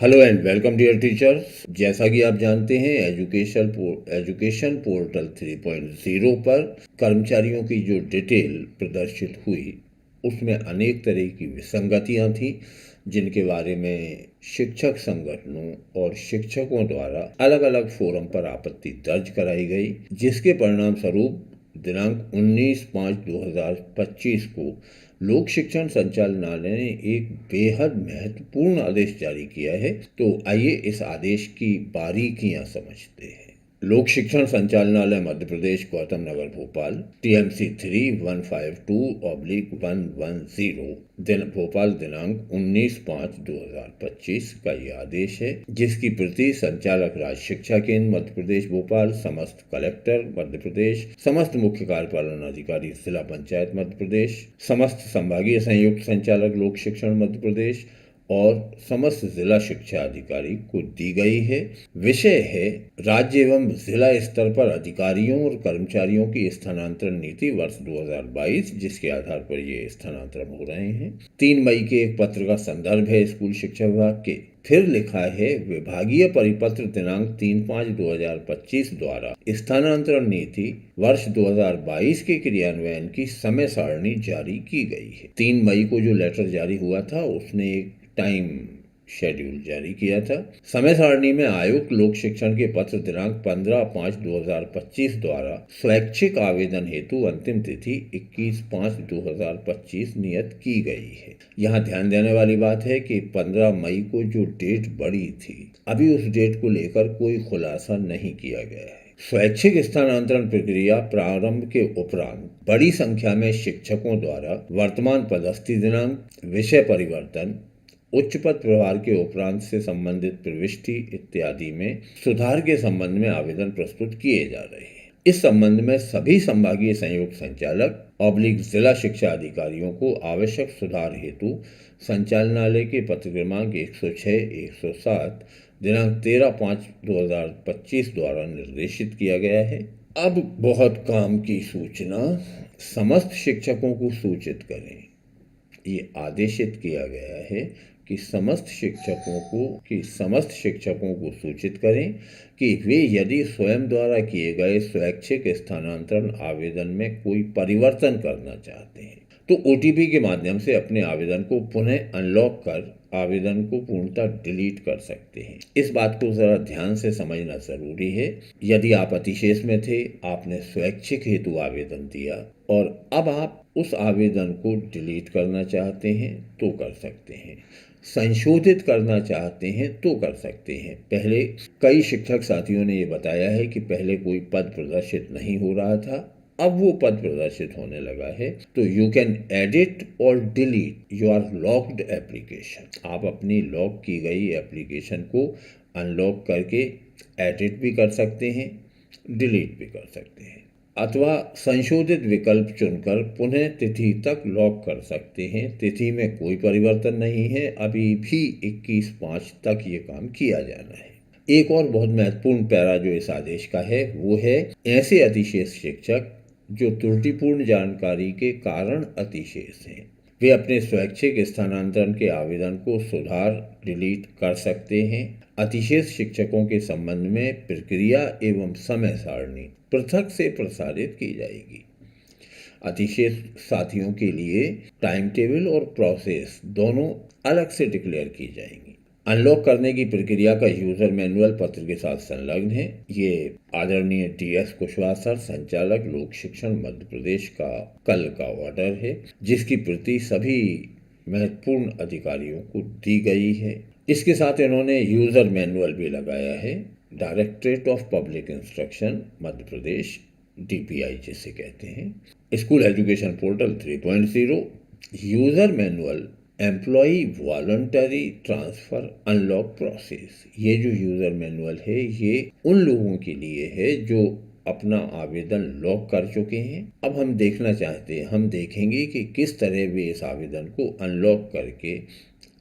Hello and welcome dear teachers. जैसा कि आप जानते हैं एजुकेशन पोर्टल 3.0 पर कर्मचारियों की जो डिटेल प्रदर्शित हुई उसमें अनेक तरह की विसंगतियां थी, जिनके बारे में शिक्षक संगठनों और शिक्षकों द्वारा अलग अलग फोरम पर आपत्ति दर्ज कराई गई, जिसके परिणाम स्वरूप दिनांक 19/5/2025 को लोक शिक्षण संचालनालय ने एक बेहद महत्वपूर्ण आदेश जारी किया है। तो आइए इस आदेश की बारीकियां समझते हैं। लोक शिक्षण संचालनालय मध्य प्रदेश गौतम नगर भोपाल TMC 3152/110 दिन भोपाल दिनांक 19/5/2025 का यह आदेश है, जिसकी प्रति संचालक राज शिक्षा केंद्र मध्य प्रदेश भोपाल, समस्त कलेक्टर मध्य प्रदेश, समस्त मुख्य कार्यपालन अधिकारी जिला पंचायत मध्य प्रदेश, समस्त संभागीय संयुक्त संचालक लोक शिक्षण मध्य प्रदेश और समस्त जिला शिक्षा अधिकारी को दी गई है। विषय है राज्य एवं जिला स्तर पर अधिकारियों और कर्मचारियों की स्थानांतरण नीति वर्ष 2022, जिसके आधार पर ये स्थानांतरण हो रहे हैं। 3 मई के एक पत्र का संदर्भ है स्कूल शिक्षा विभाग के। फिर लिखा है विभागीय परिपत्र दिनांक 3/5/2025 द्वारा स्थानांतरण नीति वर्ष 2022 के क्रियान्वयन की समय सारणी जारी की गई है। 3 मई को जो लेटर जारी हुआ था उसने एक टाइम शेड्यूल जारी किया था। समय सारणी में आयुक्त लोक शिक्षण के पत्र दिनांक 15/5/2025 द्वारा स्वैच्छिक आवेदन हेतु अंतिम तिथि 21/5/2025 नियत की गई है। यहाँ ध्यान देने वाली बात है कि 15 मई को जो डेट बढ़ी थी, अभी उस डेट को लेकर कोई खुलासा नहीं किया गया है। स्वैच्छिक स्थानांतरण प्रक्रिया प्रारंभ के उपरांत बड़ी संख्या में शिक्षकों द्वारा वर्तमान पदस्थि दिनांक, विषय परिवर्तन, उच्च पद प्रभार के उपरांत से संबंधित प्रविष्टि इत्यादि में सुधार के संबंध में आवेदन प्रस्तुत किए जा रहे हैं। इस संबंध में सभी संभागीय संयुक्त संचालक जिला शिक्षा अधिकारियों को आवश्यक सुधार हेतु संचालनालय के पत्र क्रमांक 106/107 दिनांक 13/5/2025 द्वारा निर्देशित किया गया है। अब बहुत काम की सूचना, समस्त शिक्षकों को सूचित करें। ये आदेशित किया गया है कि समस्त शिक्षकों को सूचित करें कि वे यदि स्वयं द्वारा किए गए स्वैच्छिक स्थानांतरण आवेदन में कोई परिवर्तन करना चाहते हैं तो OTP के माध्यम से अपने आवेदन को पुनः अनलॉक कर आवेदन को पूर्णतः डिलीट कर सकते हैं। इस बात को जरा ध्यान से समझना जरूरी है। यदि आप अतिशेष में थे, आपने स्वैच्छिक हेतु आवेदन दिया और अब आप उस आवेदन को डिलीट करना चाहते हैं तो कर सकते हैं, संशोधित करना चाहते हैं तो कर सकते हैं। पहले कई शिक्षक साथियों ने ये बताया है कि पहले कोई पद प्रदर्शित नहीं हो रहा था, अब वो पद प्रदर्शित होने लगा है। तो यू कैन एडिट और डिलीट योर लॉक्ड एप्लीकेशन। आप अपनी लॉक की गई एप्लीकेशन को अनलॉक करके एडिट भी कर सकते हैं, डिलीट भी कर सकते हैं, अथवा संशोधित विकल्प चुनकर पुनः तिथि तक लॉक कर सकते हैं। तिथि में कोई परिवर्तन नहीं है, अभी भी 21/5 तक ये काम किया जाना है। एक और बहुत महत्वपूर्ण पैरा जो इस आदेश का है वो है ऐसे अतिशेष शिक्षक जो त्रुटिपूर्ण जानकारी के कारण अतिशेष हैं, वे अपने स्वैच्छिक स्थानांतरण के आवेदन को सुधार डिलीट कर सकते हैं। अतिशेष शिक्षकों के संबंध में प्रक्रिया एवं समय सारणी पृथक से प्रसारित की जाएगी। अतिशेष साथियों के लिए टाइम टेबल और प्रोसेस दोनों अलग से डिक्लेयर की जाएंगी। अनलॉक करने की प्रक्रिया का यूजर मैनुअल पत्र के साथ संलग्न है। ये आदरणीय TS कुशवाहा सर, संचालक लोक शिक्षण मध्य प्रदेश का कल का ऑर्डर है, जिसकी प्रति सभी महत्वपूर्ण अधिकारियों को दी गई है। इसके साथ इन्होंने यूजर मैनुअल भी लगाया है। Directorate of public instruction Madhya Pradesh, DPI जिसे कहते हैं, school education portal 3.0 user manual employee voluntary transfer unlock process. ये जो यूजर मैनुअल है ये उन लोगों के लिए है जो अपना आवेदन लॉक कर चुके हैं। अब हम देखना चाहते हैं, हम देखेंगे कि किस तरह वे इस आवेदन को अनलॉक करके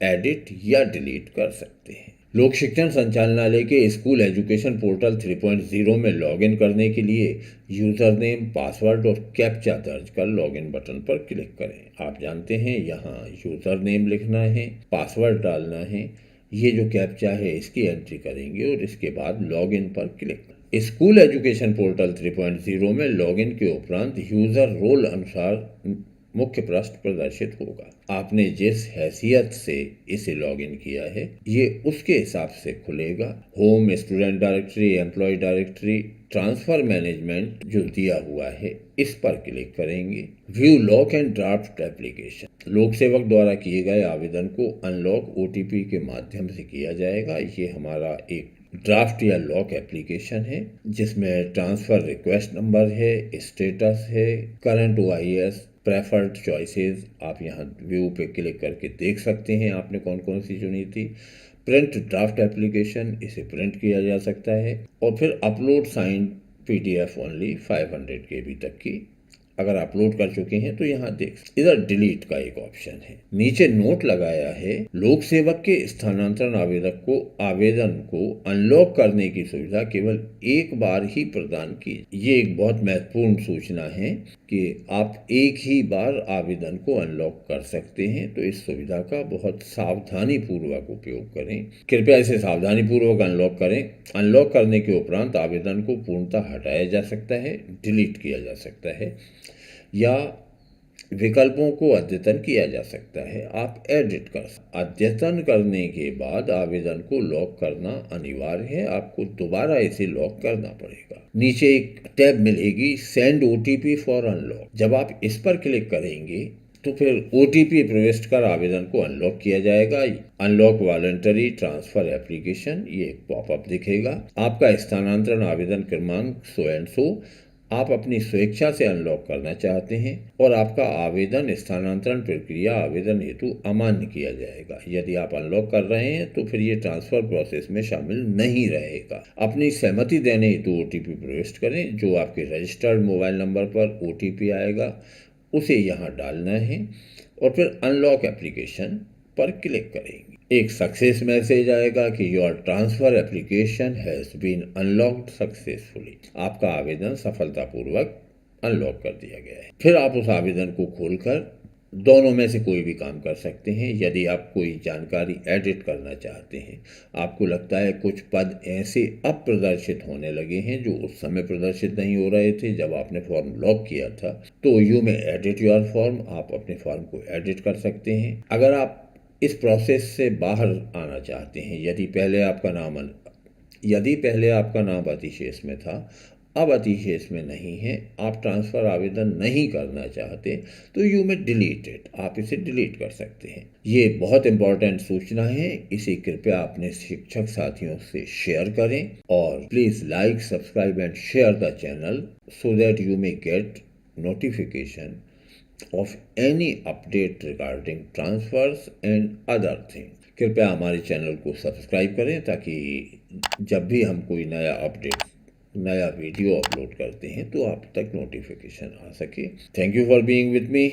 एडिट या डिलीट कर सकते हैं। लोक शिक्षण संचालनालय के स्कूल एजुकेशन पोर्टल 3.0 में लॉगिन करने के लिए यूजर नेम, पासवर्ड और कैप्चा दर्ज कर लॉगिन बटन पर क्लिक करें। आप जानते हैं यहाँ यूजर नेम लिखना है, पासवर्ड डालना है, ये जो कैप्चा है इसकी एंट्री करेंगे और इसके बाद लॉगिन पर क्लिक करें। स्कूल एजुकेशन पोर्टल 3.0 में लॉगिन के उपरांत यूजर रोल अनुसार मुख्य पृष्ठ प्रदर्शित होगा। आपने जिस हैसियत से इसे लॉगिन किया है ये उसके हिसाब से खुलेगा। Home, student directory, employ directory, transfer management जो दिया हुआ है इस पर क्लिक करेंगे। View lock and draft application, लोक सेवक द्वारा किए गए आवेदन को अनलॉक ओटीपी के माध्यम से किया जाएगा। ये हमारा एक ड्राफ्ट या लॉक एप्लीकेशन है जिसमें ट्रांसफर रिक्वेस्ट नंबर है, स्टेटस है, करंट OIS, प्रेफर्ड चॉइसेस आप यहाँ व्यू पे क्लिक करके देख सकते हैं आपने कौन कौन सी चुनी थी। प्रिंट ड्राफ्ट एप्लीकेशन, इसे प्रिंट किया जा सकता है। और फिर upload signed PDF only 500 KB तक की अगर अपलोड कर चुके हैं तो यहाँ देख। इधर डिलीट का एक ऑप्शन है। नीचे नोट लगाया है, लोक सेवक के स्थानांतरण आवेदन को अनलॉक करने की सुविधा केवल एक बार ही प्रदान की। ये एक बहुत महत्वपूर्ण सूचना है कि आप एक ही बार आवेदन को अनलॉक कर सकते हैं, तो इस सुविधा का बहुत सावधानी पूर्वक उपयोग करें। कृपया इसे सावधानी पूर्वक अनलॉक करें। अनलॉक करने के उपरांत आवेदन को पूर्णतः हटाया जा सकता है, डिलीट किया जा सकता है या विकल्पों को अद्यतन किया जा सकता है। आप एडिट कर सकते। अद्यतन करने के बाद आवेदन को लॉक करना अनिवार्य है, आपको दोबारा इसे लॉक करना पड़ेगा। नीचे एक टैब मिलेगी सेंड OTP फॉर अनलॉक। जब आप इस पर क्लिक करेंगे तो फिर OTP प्रविष्ट कर आवेदन को अनलॉक किया जाएगा। अनलॉक वॉलंटरी ट्रांसफर एप्लीकेशन, ये एक पॉपअप दिखेगा। आपका स्थानांतरण आवेदन क्रमांक सो एंड सो आप अपनी स्वेच्छा से अनलॉक करना चाहते हैं और आपका आवेदन स्थानांतरण प्रक्रिया आवेदन हेतु अमान्य किया जाएगा। यदि आप अनलॉक कर रहे हैं तो फिर ये ट्रांसफर प्रोसेस में शामिल नहीं रहेगा। अपनी सहमति देने हेतु OTP प्रविष्ट करें। जो आपके रजिस्टर्ड मोबाइल नंबर पर OTP आएगा उसे यहाँ डालना है और फिर अनलॉक एप्लीकेशन पर क्लिक करेंगे। एक सक्सेस मैसेज आएगा कि your transfer application has been unlocked successfully. आपका आवेदन सफलतापूर्वक अनलॉक कर दिया गया है। फिर आप उस आवेदन को खोलकर दोनों में से कोई भी काम कर सकते हैं। यदि आप कोई जानकारी एडिट करना चाहते हैं, आपको लगता है कुछ पद ऐसे अब प्रदर्शित होने लगे हैं जो उस समय प्रदर्शित नहीं हो रहे थे जब आपने फॉर्म लॉक किया था, तो यू में एडिट योर फॉर्म, आप अपने फॉर्म को एडिट कर सकते हैं। अगर आप इस प्रोसेस से बाहर आना चाहते हैं, यदि पहले आपका नाम अतिशेष में था, अब अतिशेष में नहीं है, आप ट्रांसफ़र आवेदन नहीं करना चाहते, तो यू में डिलीटेड, आप इसे डिलीट कर सकते हैं। ये बहुत इंपॉर्टेंट सूचना है, इसे कृपया अपने शिक्षक साथियों से शेयर करें और please like, subscribe and share the channel so that you may get notification of any update regarding transfers and other things। कृपया हमारे चैनल को सब्सक्राइब करें ताकि जब भी हम कोई नया वीडियो अपलोड करते हैं तो आप तक नोटिफिकेशन आ सके। Thank you for being with me.